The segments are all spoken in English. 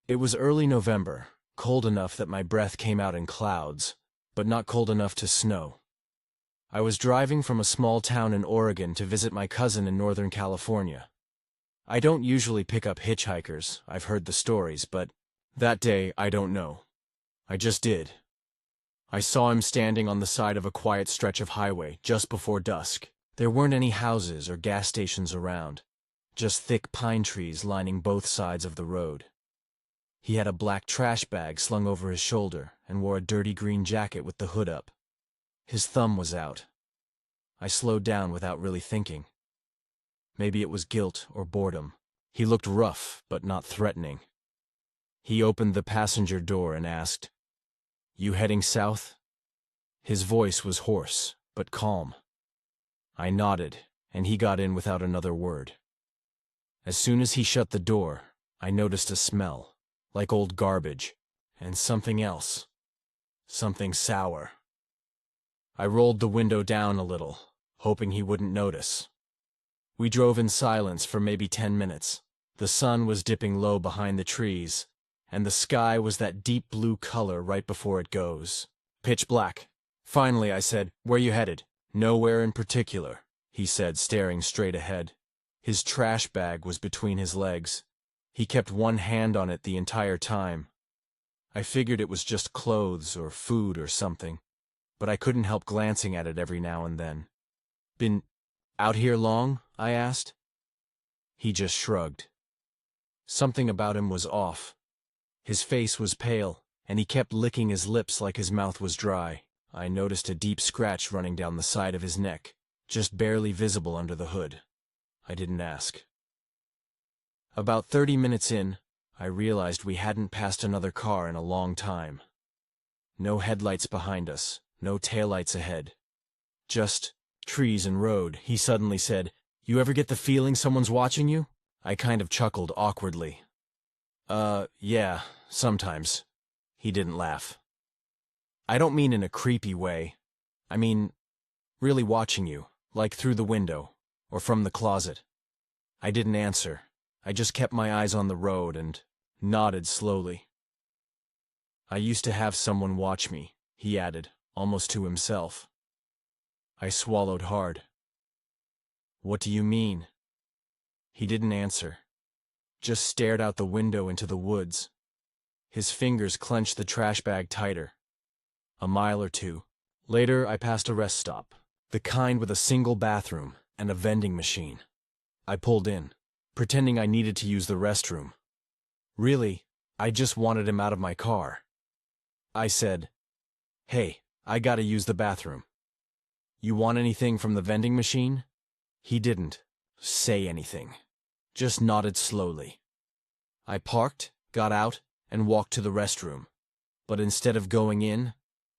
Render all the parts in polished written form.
It was early November, cold enough that my breath came out in clouds, but not cold enough to snow. I was driving from a small town in Oregon to visit my cousin in Northern California. I don't usually pick up hitchhikers, I've heard the stories, but that day, I don't know. I just did. I saw him standing on the side of a quiet stretch of highway just before dusk. There weren't any houses or gas stations around, just thick pine trees lining both sides of the road. He had a black trash bag slung over his shoulder and wore a dirty green jacket with the hood up. His thumb was out. I slowed down without really thinking. Maybe it was guilt or boredom. He looked rough, but not threatening. He opened the passenger door and asked, "You heading south?" His voice was hoarse, but calm. I nodded, and he got in without another word. As soon as he shut the door, I noticed a smell, like old garbage, and something else. Something sour. I rolled the window down a little, hoping he wouldn't notice. We drove in silence for maybe 10 minutes. The sun was dipping low behind the trees, and the sky was that deep blue color right before it goes. Pitch black. Finally, I said, "Where you headed?" "Nowhere in particular," he said, staring straight ahead. His trash bag was between his legs. He kept one hand on it the entire time. I figured it was just clothes or food or something, but I couldn't help glancing at it every now and then. "Been out here long?" I asked. He just shrugged. Something about him was off. His face was pale, and he kept licking his lips like his mouth was dry. I noticed a deep scratch running down the side of his neck, just barely visible under the hood. I didn't ask. About 30 minutes in, I realized we hadn't passed another car in a long time. No headlights behind us, no taillights ahead. Just trees and road. He suddenly said, "You ever get the feeling someone's watching you?" I kind of chuckled awkwardly. Yeah, sometimes." He didn't laugh. "I don't mean in a creepy way. I mean, really watching you, like through the window, or from the closet." I didn't answer. I just kept my eyes on the road and nodded slowly. "I used to have someone watch me," he added, almost to himself. I swallowed hard. "What do you mean?" He didn't answer, just stared out the window into the woods. His fingers clenched the trash bag tighter. A mile or two later, I passed a rest stop, the kind with a single bathroom and a vending machine. I pulled in, pretending I needed to use the restroom. Really, I just wanted him out of my car. I said, "Hey, I gotta use the bathroom. You want anything from the vending machine?" He didn't say anything, just nodded slowly. I parked, got out, and walked to the restroom. But instead of going in,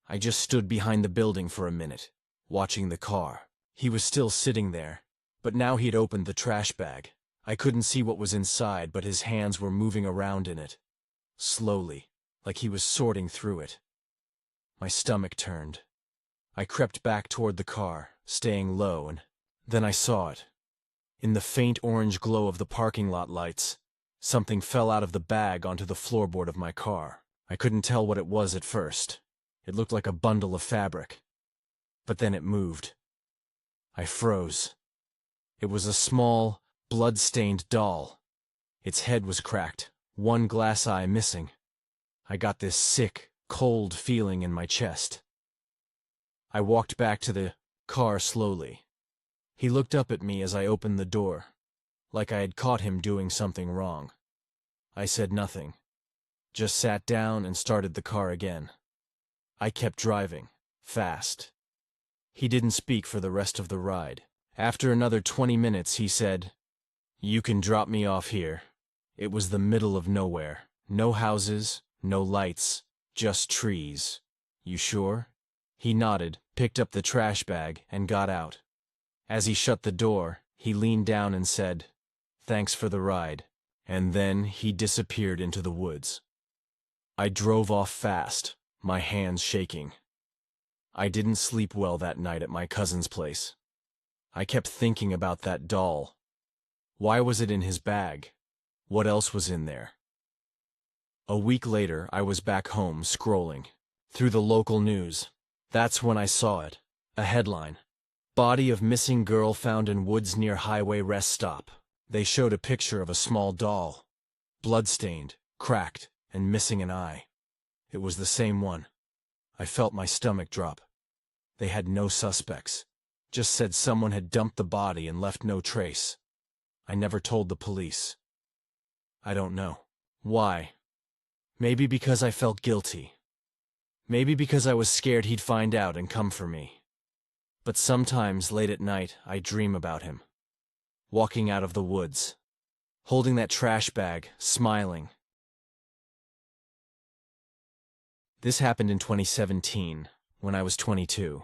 I just stood behind the building for a minute, watching the car. He was still sitting there, but now he'd opened the trash bag. I couldn't see what was inside, but his hands were moving around in it, slowly, like he was sorting through it. My stomach turned. I crept back toward the car, staying low, and then I saw it. In the faint orange glow of the parking lot lights, something fell out of the bag onto the floorboard of my car. I couldn't tell what it was at first. It looked like a bundle of fabric. But then it moved. I froze. It was a small, blood-stained doll. Its head was cracked, one glass eye missing. I got this sick, cold feeling in my chest. I walked back to the car slowly. He looked up at me as I opened the door, like I had caught him doing something wrong. I said nothing, just sat down and started the car again. I kept driving, fast. He didn't speak for the rest of the ride. After another 20 minutes, he said, "You can drop me off here." It was the middle of nowhere. No houses, no lights, just trees. "You sure?" He nodded, picked up the trash bag, and got out. As he shut the door, he leaned down and said, "Thanks for the ride." And then he disappeared into the woods. I drove off fast, my hands shaking. I didn't sleep well that night at my cousin's place. I kept thinking about that doll. Why was it in his bag? What else was in there? A week later, I was back home scrolling through the local news. That's when I saw it. A headline. Body of missing girl found in woods near highway rest stop. They showed a picture of a small doll. Bloodstained, cracked, and missing an eye. It was the same one. I felt my stomach drop. They had no suspects. Just said someone had dumped the body and left no trace. I never told the police. I don't know. Why? Maybe because I felt guilty. Maybe because I was scared he'd find out and come for me. But sometimes, late at night, I dream about him. Walking out of the woods. Holding that trash bag, smiling. This happened in 2017, when I was 22.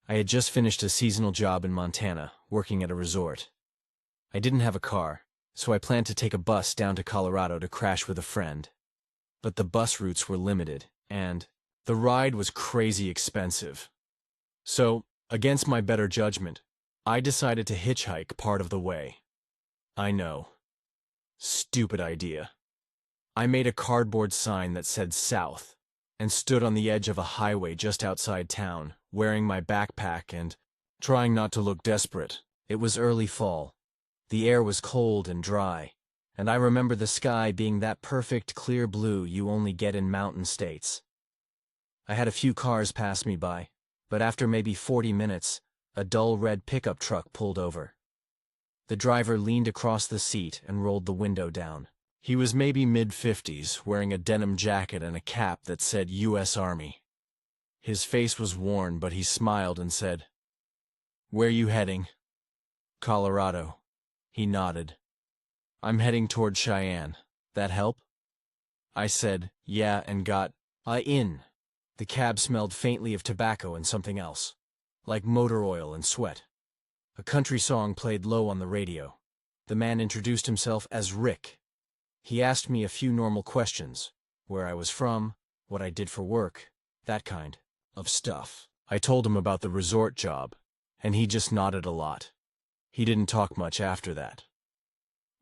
I had just finished a seasonal job in Montana, working at a resort. I didn't have a car, so I planned to take a bus down to Colorado to crash with a friend. But the bus routes were limited, and the ride was crazy expensive. So, against my better judgment, I decided to hitchhike part of the way. I know. Stupid idea. I made a cardboard sign that said South, and stood on the edge of a highway just outside town, wearing my backpack and trying not to look desperate. It was early fall. The air was cold and dry, and I remember the sky being that perfect clear blue you only get in mountain states. I had a few cars pass me by, but after maybe 40 minutes, a dull red pickup truck pulled over. The driver leaned across the seat and rolled the window down. He was maybe mid-50s, wearing a denim jacket and a cap that said U.S. Army. His face was worn, but he smiled and said, "Where you heading?" "Colorado." He nodded. "I'm heading toward Cheyenne. That help?" I said, "Yeah," and got in. The cab smelled faintly of tobacco and something else, like motor oil and sweat. A country song played low on the radio. The man introduced himself as Rick. He asked me a few normal questions, where I was from, what I did for work, that kind of stuff. I told him about the resort job, and he just nodded a lot. He didn't talk much after that.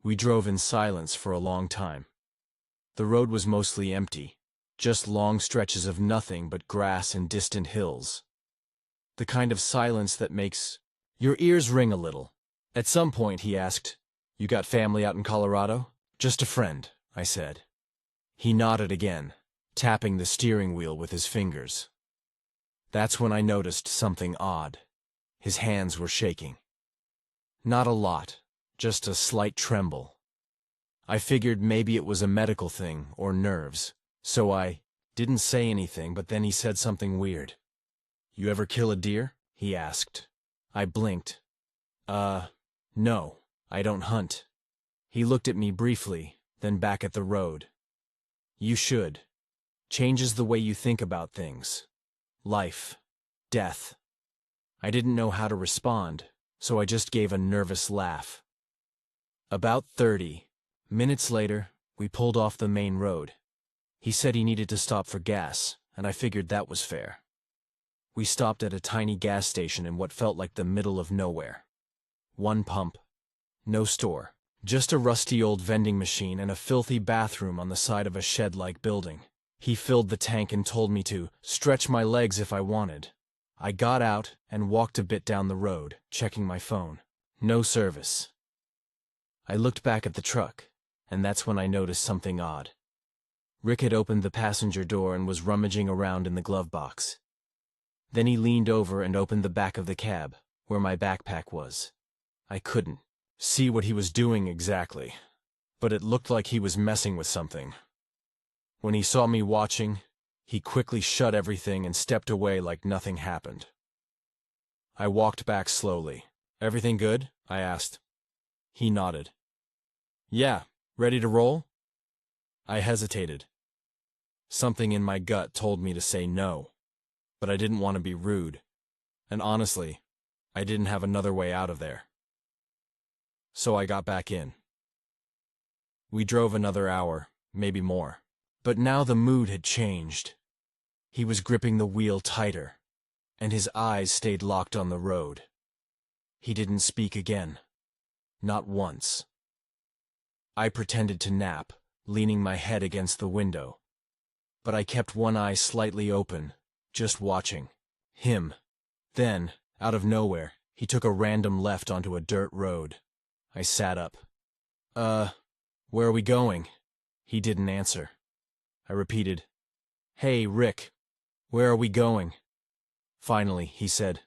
We drove in silence for a long time. The road was mostly empty, just long stretches of nothing but grass and distant hills. The kind of silence that makes your ears ring a little. At some point he asked, "You got family out in Colorado?" "Just a friend," I said. He nodded again, tapping the steering wheel with his fingers. That's when I noticed something odd. His hands were shaking. Not a lot, just a slight tremble. I figured maybe it was a medical thing or nerves, so I didn't say anything, but then he said something weird. "You ever kill a deer?" he asked. I blinked. No, I don't hunt." He looked at me briefly, then back at the road. "You should. Changes the way you think about things. Life. Death." I didn't know how to respond, so I just gave a nervous laugh. About 30 minutes later, we pulled off the main road. He said he needed to stop for gas, and I figured that was fair. We stopped at a tiny gas station in what felt like the middle of nowhere. One pump. No store. Just a rusty old vending machine and a filthy bathroom on the side of a shed-like building. He filled the tank and told me to stretch my legs if I wanted. I got out and walked a bit down the road, checking my phone. No service. I looked back at the truck, and that's when I noticed something odd. Rick had opened the passenger door and was rummaging around in the glove box. Then he leaned over and opened the back of the cab, where my backpack was. I couldn't see what he was doing exactly, but it looked like he was messing with something. When he saw me watching, he quickly shut everything and stepped away like nothing happened. I walked back slowly. "Everything good?" I asked. He nodded. "Yeah, ready to roll?" I hesitated. Something in my gut told me to say no, but I didn't want to be rude, and honestly, I didn't have another way out of there. So I got back in. We drove another hour, maybe more. But now the mood had changed. He was gripping the wheel tighter, and his eyes stayed locked on the road. He didn't speak again. Not once. I pretended to nap, leaning my head against the window. But I kept one eye slightly open, just watching him. Then, out of nowhere, he took a random left onto a dirt road. I sat up. Where are we going?" He didn't answer. I repeated, "Hey, Rick, where are we going?" Finally, he said,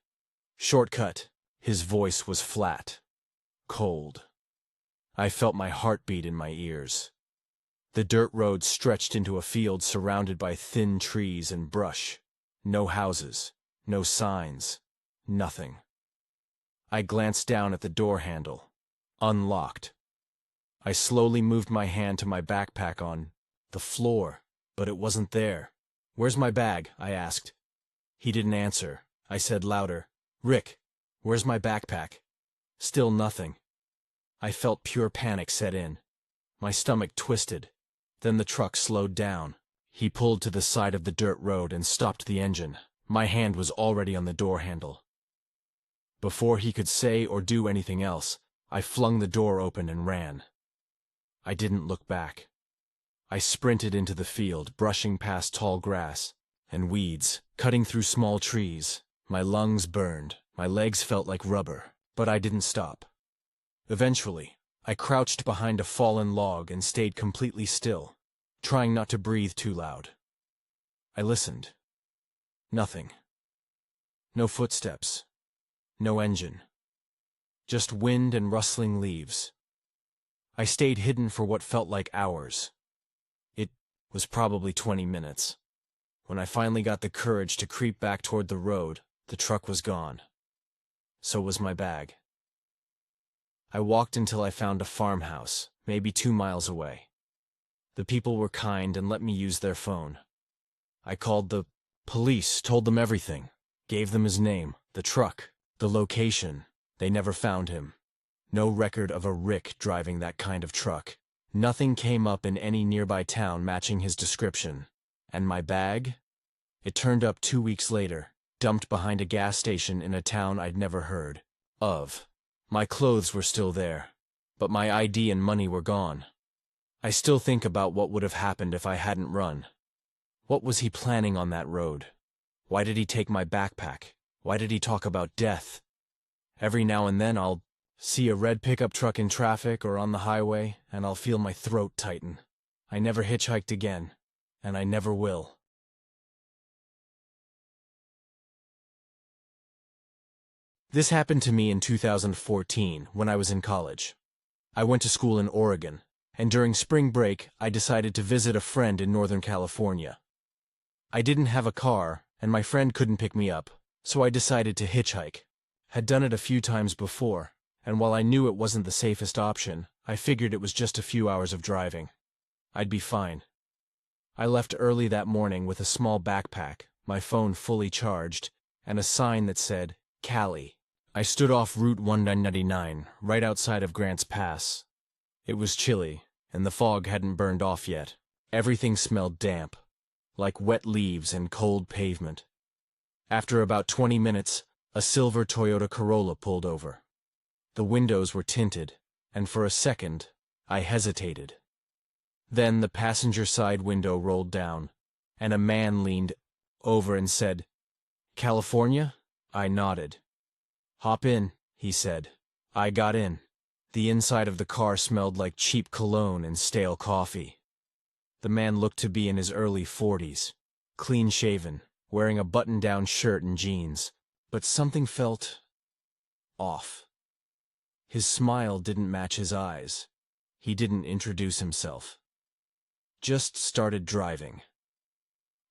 "Shortcut." His voice was flat, cold. I felt my heartbeat in my ears. The dirt road stretched into a field surrounded by thin trees and brush. No houses, no signs, nothing. I glanced down at the door handle. Unlocked. I slowly moved my hand to my backpack on the floor, but it wasn't there. "Where's my bag?" I asked. He didn't answer. I said louder, "Rick, where's my backpack?" Still nothing. I felt pure panic set in. My stomach twisted. Then the truck slowed down. He pulled to the side of the dirt road and stopped the engine. My hand was already on the door handle. Before he could say or do anything else, I flung the door open and ran. I didn't look back. I sprinted into the field, brushing past tall grass and weeds, cutting through small trees. My lungs burned, my legs felt like rubber, but I didn't stop. Eventually, I crouched behind a fallen log and stayed completely still, trying not to breathe too loud. I listened. Nothing. No footsteps. No engine. Just wind and rustling leaves. I stayed hidden for what felt like hours. It was probably 20 minutes. When I finally got the courage to creep back toward the road, the truck was gone. So was my bag. I walked until I found a farmhouse, maybe 2 miles away. The people were kind and let me use their phone. I called the police, told them everything, gave them his name, the truck, the location. They never found him. No record of a Rick driving that kind of truck. Nothing came up in any nearby town matching his description. And my bag? It turned up 2 weeks later, dumped behind a gas station in a town I'd never heard of. My clothes were still there, but my ID and money were gone. I still think about what would have happened if I hadn't run. What was he planning on that road? Why did he take my backpack? Why did he talk about death? Every now and then I'll see a red pickup truck in traffic or on the highway, and I'll feel my throat tighten. I never hitchhiked again, and I never will. This happened to me in 2014 when I was in college. I went to school in Oregon, and during spring break I decided to visit a friend in Northern California. I didn't have a car, and my friend couldn't pick me up, so I decided to hitchhike. Had done it a few times before, and while I knew it wasn't the safest option, I figured it was just a few hours of driving. I'd be fine. I left early that morning with a small backpack, my phone fully charged, and a sign that said, Cali. I stood off Route 199, right outside of Grants Pass. It was chilly, and the fog hadn't burned off yet. Everything smelled damp, like wet leaves and cold pavement. After about 20 minutes, a silver Toyota Corolla pulled over. The windows were tinted, and for a second, I hesitated. Then the passenger side window rolled down, and a man leaned over and said, "California?" I nodded. "Hop in," he said. I got in. The inside of the car smelled like cheap cologne and stale coffee. The man looked to be in his early 40s, clean-shaven, wearing a button-down shirt and jeans, but something felt off. His smile didn't match his eyes. He didn't introduce himself. Just started driving.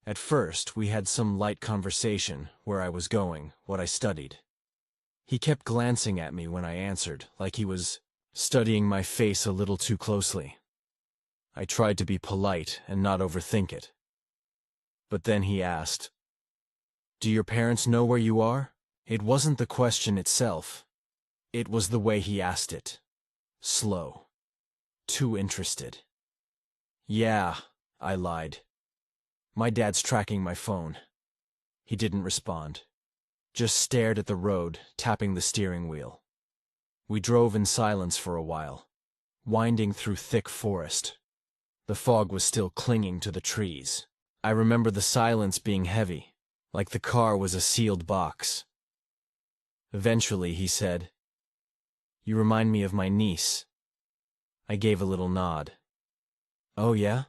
At first, we had some light conversation, where I was going, what I studied. He kept glancing at me when I answered, like he was studying my face a little too closely. I tried to be polite and not overthink it. But then he asked, "Do your parents know where you are?" It wasn't the question itself. It was the way he asked it. Slow. Too interested. "Yeah," I lied. "My dad's tracking my phone." He didn't respond. Just stared at the road, tapping the steering wheel. We drove in silence for a while, winding through thick forest. The fog was still clinging to the trees. I remember the silence being heavy, like the car was a sealed box. Eventually, he said, "You remind me of my niece." I gave a little nod. "Oh, yeah?"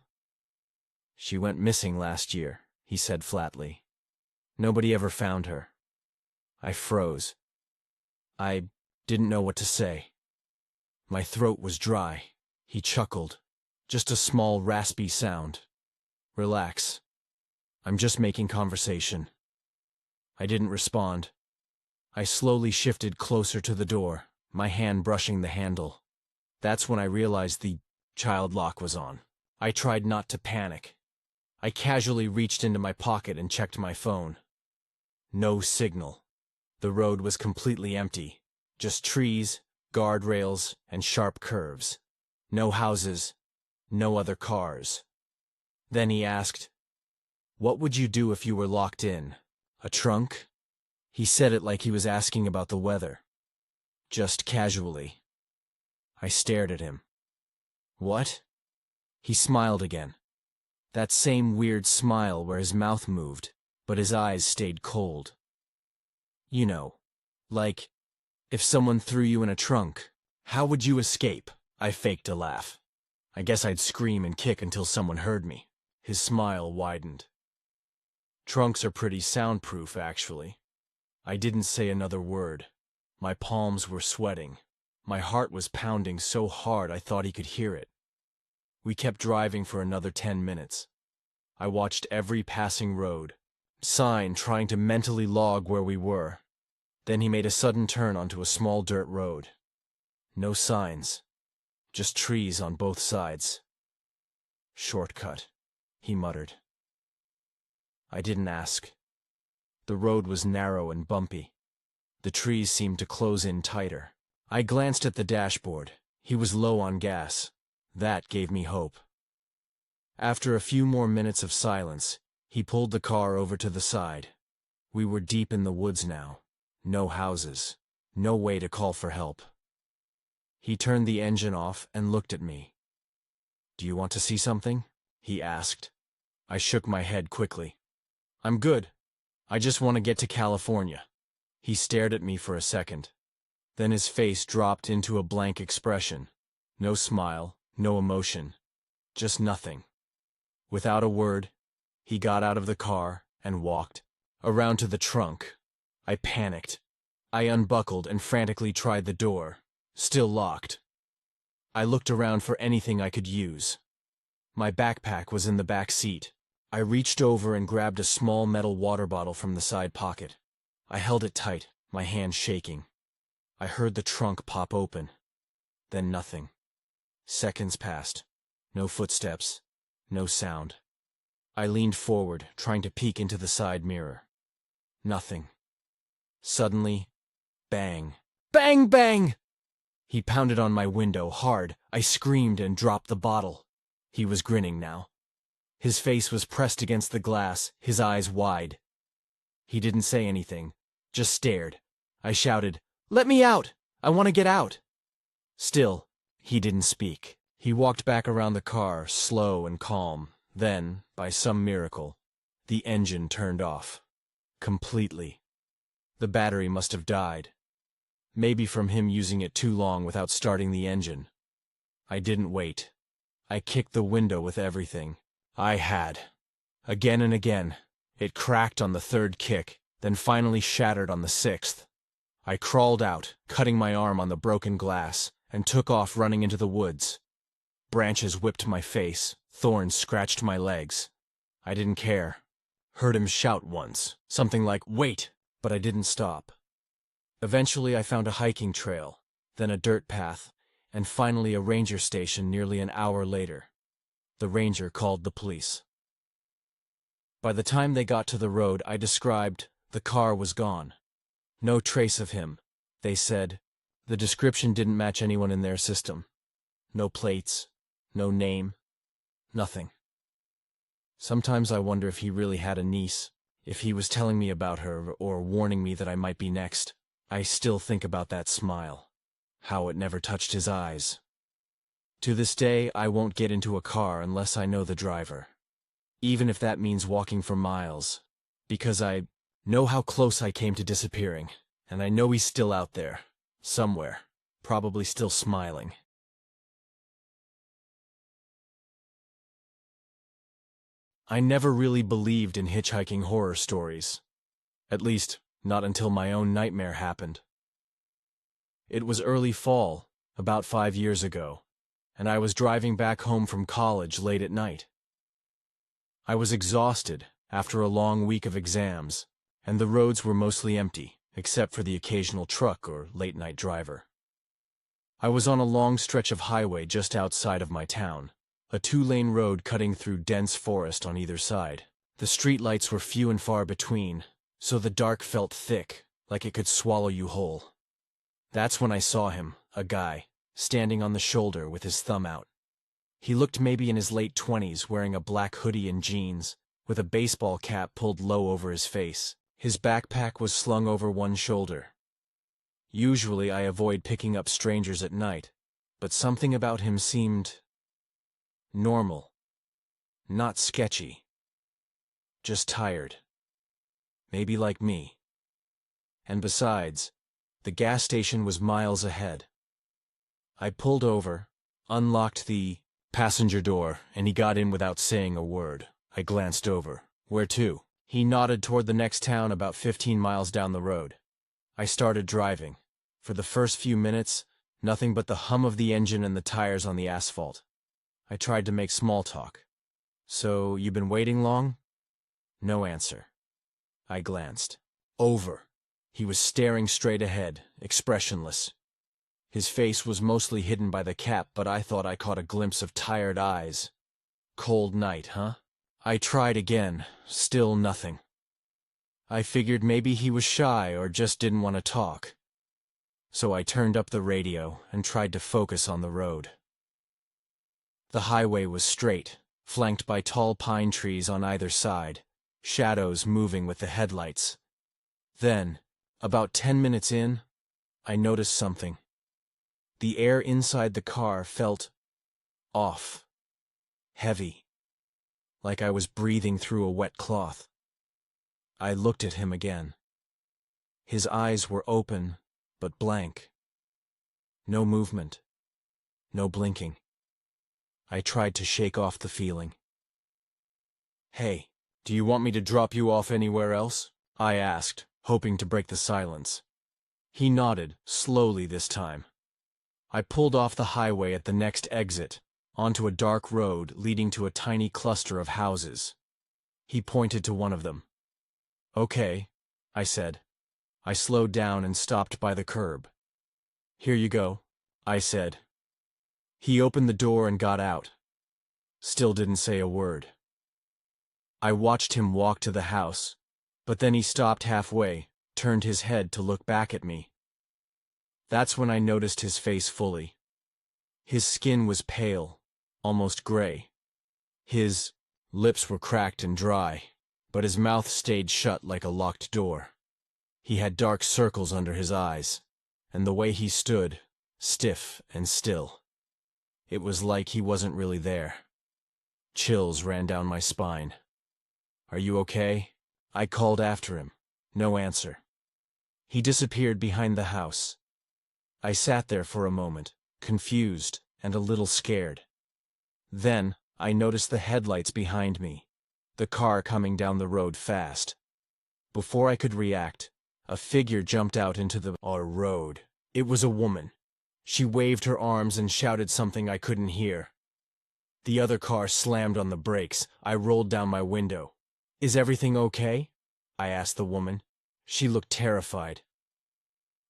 "She went missing last year," he said flatly. "Nobody ever found her." I froze. I didn't know what to say. My throat was dry. He chuckled. "Just a small, raspy sound. Relax. I'm just making conversation." I didn't respond. I slowly shifted closer to the door, my hand brushing the handle. That's when I realized the child lock was on. I tried not to panic. I casually reached into my pocket and checked my phone. No signal. The road was completely empty. Just trees, guardrails, and sharp curves. No houses, no other cars. Then he asked, "What would you do if you were locked in? A trunk?" He said it like he was asking about the weather. Just casually. I stared at him. "What?" He smiled again. That same weird smile where his mouth moved, but his eyes stayed cold. "You know, like, if someone threw you in a trunk, how would you escape?" I faked a laugh. "I guess I'd scream and kick until someone heard me." His smile widened. "Trunks are pretty soundproof, actually." I didn't say another word. My palms were sweating. My heart was pounding so hard I thought he could hear it. We kept driving for another 10 minutes. I watched every passing road, sign trying to mentally log where we were. Then he made a sudden turn onto a small dirt road. No signs, just trees on both sides. "Shortcut," he muttered. I didn't ask. The road was narrow and bumpy. The trees seemed to close in tighter. I glanced at the dashboard. He was low on gas. That gave me hope. After a few more minutes of silence, he pulled the car over to the side. We were deep in the woods now. No houses. No way to call for help. He turned the engine off and looked at me. "Do you want to see something?" he asked. I shook my head quickly. "I'm good. I just want to get to California." He stared at me for a second. Then his face dropped into a blank expression. No smile, no emotion. Just nothing. Without a word, he got out of the car and walked around to the trunk. I panicked. I unbuckled and frantically tried the door. Still locked. I looked around for anything I could use. My backpack was in the back seat. I reached over and grabbed a small metal water bottle from the side pocket. I held it tight, my hand shaking. I heard the trunk pop open. Then nothing. Seconds passed. No footsteps. No sound. I leaned forward, trying to peek into the side mirror. Nothing. Suddenly, bang. Bang, bang! He pounded on my window hard. I screamed and dropped the bottle. He was grinning now. His face was pressed against the glass, his eyes wide. He didn't say anything, just stared. I shouted, "Let me out! I want to get out!" Still, he didn't speak. He walked back around the car, slow and calm. Then, by some miracle, the engine turned off. Completely. The battery must have died. Maybe from him using it too long without starting the engine. I didn't wait. I kicked the window with everything I had. Again and again. It cracked on the third kick, then finally shattered on the sixth. I crawled out, cutting my arm on the broken glass, and took off running into the woods. Branches whipped my face, thorns scratched my legs. I didn't care. Heard him shout once, something like, "Wait!" but I didn't stop. Eventually I found a hiking trail, then a dirt path, and finally a ranger station nearly an hour later. The ranger called the police. By the time they got to the road I described, the car was gone. No trace of him, they said. The description didn't match anyone in their system. No plates, no name, nothing. Sometimes I wonder if he really had a niece, if he was telling me about her or warning me that I might be next. I still think about that smile, how it never touched his eyes. To this day, I won't get into a car unless I know the driver. Even if that means walking for miles. Because I know how close I came to disappearing, and I know he's still out there. Somewhere. Probably still smiling. I never really believed in hitchhiking horror stories. At least, not until my own nightmare happened. It was early fall, about 5 years ago, and I was driving back home from college late at night. I was exhausted after a long week of exams, and the roads were mostly empty, except for the occasional truck or late-night driver. I was on a long stretch of highway just outside of my town, a 2-lane road cutting through dense forest on either side. The streetlights were few and far between, so the dark felt thick, like it could swallow you whole. That's when I saw him, a guy, standing on the shoulder with his thumb out. He looked maybe in his late 20s, wearing a black hoodie and jeans, with a baseball cap pulled low over his face. His backpack was slung over one shoulder. Usually I avoid picking up strangers at night, but something about him seemed normal. Not sketchy. Just tired. Maybe like me. And besides, the gas station was miles ahead. I pulled over, unlocked the passenger door, and he got in without saying a word. I glanced over. Where to? He nodded toward the next town about 15 miles down the road. I started driving. For the first few minutes, nothing but the hum of the engine and the tires on the asphalt. I tried to make small talk. So, you been waiting long? No answer. I glanced. Over. He was staring straight ahead, expressionless. His face was mostly hidden by the cap, but I thought I caught a glimpse of tired eyes. Cold night, huh? I tried again, still nothing. I figured maybe he was shy or just didn't want to talk. So I turned up the radio and tried to focus on the road. The highway was straight, flanked by tall pine trees on either side, shadows moving with the headlights. Then, about 10 minutes in, I noticed something. The air inside the car felt off, heavy, like I was breathing through a wet cloth. I looked at him again. His eyes were open, but blank. No movement, no blinking. I tried to shake off the feeling. Hey, do you want me to drop you off anywhere else? I asked, hoping to break the silence. He nodded, slowly this time. I pulled off the highway at the next exit, onto a dark road leading to a tiny cluster of houses. He pointed to one of them. Okay, I said. I slowed down and stopped by the curb. Here you go, I said. He opened the door and got out. Still didn't say a word. I watched him walk to the house, but then he stopped halfway, turned his head to look back at me. That's when I noticed his face fully. His skin was pale, almost gray. His lips were cracked and dry, but his mouth stayed shut like a locked door. He had dark circles under his eyes, and the way he stood, stiff and still. It was like he wasn't really there. Chills ran down my spine. Are you okay? I called after him. No answer. He disappeared behind the house. I sat there for a moment, confused and a little scared. Then, I noticed the headlights behind me, the car coming down the road fast. Before I could react, a figure jumped out into the road. It was a woman. She waved her arms and shouted something I couldn't hear. The other car slammed on the brakes. I rolled down my window. Is everything okay? I asked the woman. She looked terrified.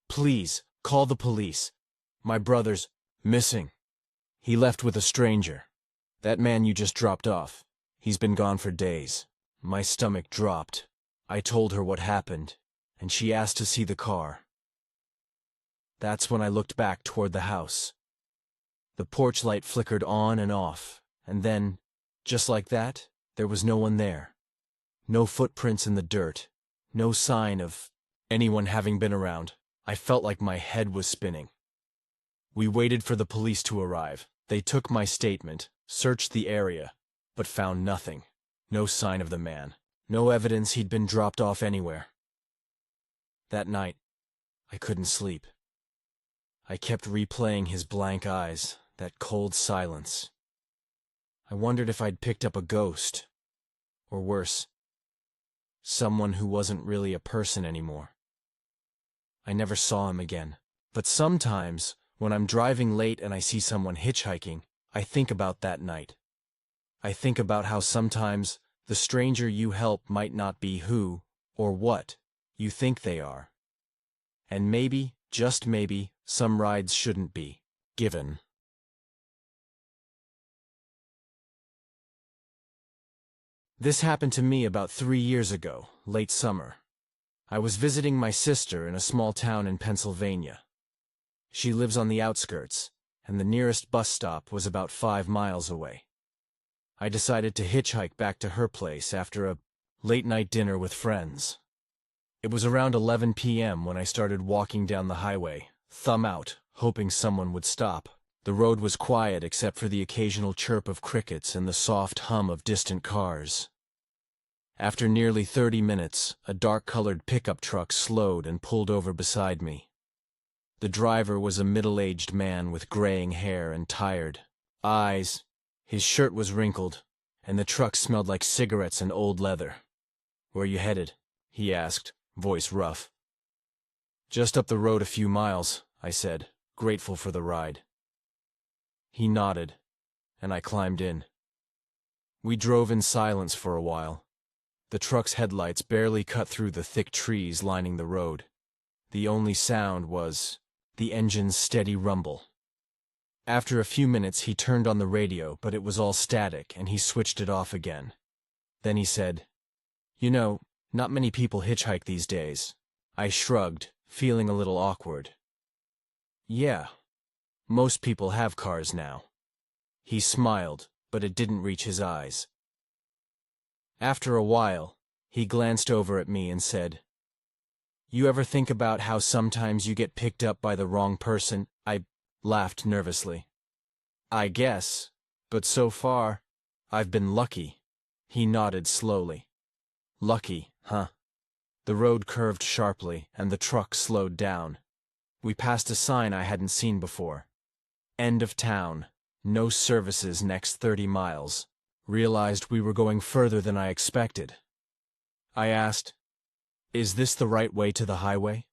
Please, call the police. My brother's missing. He left with a stranger. That man you just dropped off. He's been gone for days. My stomach dropped. I told her what happened, and she asked to see the car. That's when I looked back toward the house. The porch light flickered on and off, and then, just like that, there was no one there. No footprints in the dirt, no sign of anyone having been around. I felt like my head was spinning. We waited for the police to arrive. They took my statement, searched the area, but found nothing. No sign of the man. No evidence he'd been dropped off anywhere. That night, I couldn't sleep. I kept replaying his blank eyes, that cold silence. I wondered if I'd picked up a ghost, or worse, someone who wasn't really a person anymore. I never saw him again, but sometimes, when I'm driving late and I see someone hitchhiking, I think about that night. I think about how sometimes the stranger you help might not be who, or what, you think they are. And maybe, just maybe, some rides shouldn't be given. This happened to me about 3 years ago, late summer. I was visiting my sister in a small town in Pennsylvania. She lives on the outskirts, and the nearest bus stop was about 5 miles away. I decided to hitchhike back to her place after a late-night dinner with friends. It was around 11 p.m. when I started walking down the highway, thumb out, hoping someone would stop. The road was quiet except for the occasional chirp of crickets and the soft hum of distant cars. After nearly 30 minutes, a dark-colored pickup truck slowed and pulled over beside me. The driver was a middle-aged man with graying hair and tired eyes. His shirt was wrinkled, and the truck smelled like cigarettes and old leather. "Where you headed?" he asked, voice rough. "Just up the road a few miles," I said, grateful for the ride. He nodded, and I climbed in. We drove in silence for a while. The truck's headlights barely cut through the thick trees lining the road. The only sound was the engine's steady rumble. After a few minutes, he turned on the radio, but it was all static, and he switched it off again. Then he said, "You know, not many people hitchhike these days." I shrugged, feeling a little awkward. "Yeah, most people have cars now." He smiled, but it didn't reach his eyes. After a while, he glanced over at me and said, "You ever think about how sometimes you get picked up by the wrong person?" I laughed nervously. "I guess, but so far, I've been lucky." He nodded slowly. "Lucky, huh?" The road curved sharply, and the truck slowed down. We passed a sign I hadn't seen before. "End of town. No services next 30 miles. Realized we were going further than I expected. I asked, "Is this the right way to the highway?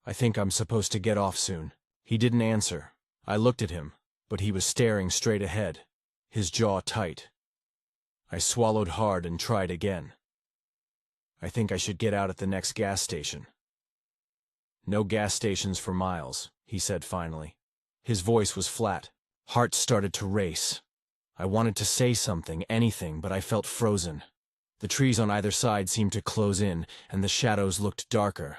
I think I'm supposed to get off soon." He didn't answer. I looked at him, but he was staring straight ahead, his jaw tight. I swallowed hard and tried again. "I think I should get out at the next gas station." "No gas stations for miles," he said finally. His voice was flat. Heart started to race. I wanted to say something, anything, but I felt frozen. The trees on either side seemed to close in, and the shadows looked darker.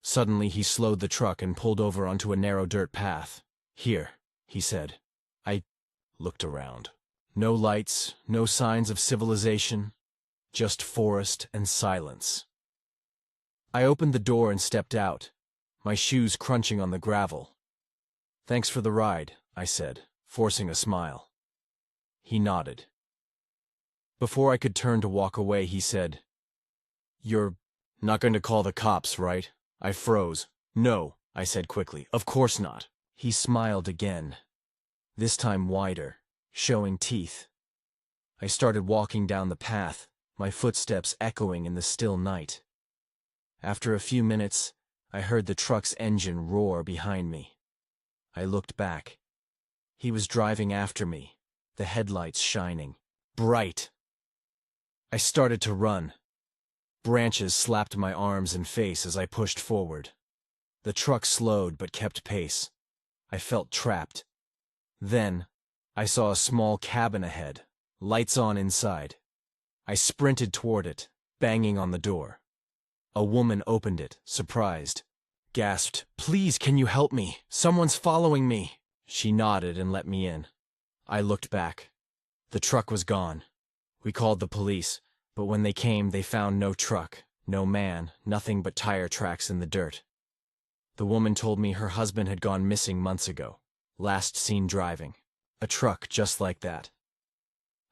Suddenly he slowed the truck and pulled over onto a narrow dirt path. "Here," he said. I looked around. No lights, no signs of civilization, just forest and silence. I opened the door and stepped out, my shoes crunching on the gravel. "Thanks for the ride," I said, forcing a smile. He nodded. Before I could turn to walk away, he said, "You're not going to call the cops, right?" I froze. "No," I said quickly. "Of course not." He smiled again, this time wider, showing teeth. I started walking down the path, my footsteps echoing in the still night. After a few minutes, I heard the truck's engine roar behind me. I looked back. He was driving after me, the headlights shining, bright. I started to run. Branches slapped my arms and face as I pushed forward. The truck slowed but kept pace. I felt trapped. Then, I saw a small cabin ahead, lights on inside. I sprinted toward it, banging on the door. A woman opened it, surprised. Gasped, "Please, can you help me? Someone's following me." She nodded and let me in. I looked back. The truck was gone. We called the police, but when they came, they found no truck, no man, nothing but tire tracks in the dirt. The woman told me her husband had gone missing months ago, last seen driving. A truck just like that.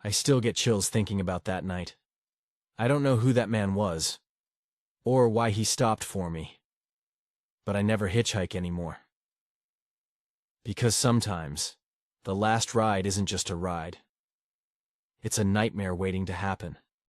I still get chills thinking about that night. I don't know who that man was, or why he stopped for me, but I never hitchhike anymore. Because sometimes, the last ride isn't just a ride. It's a nightmare waiting to happen.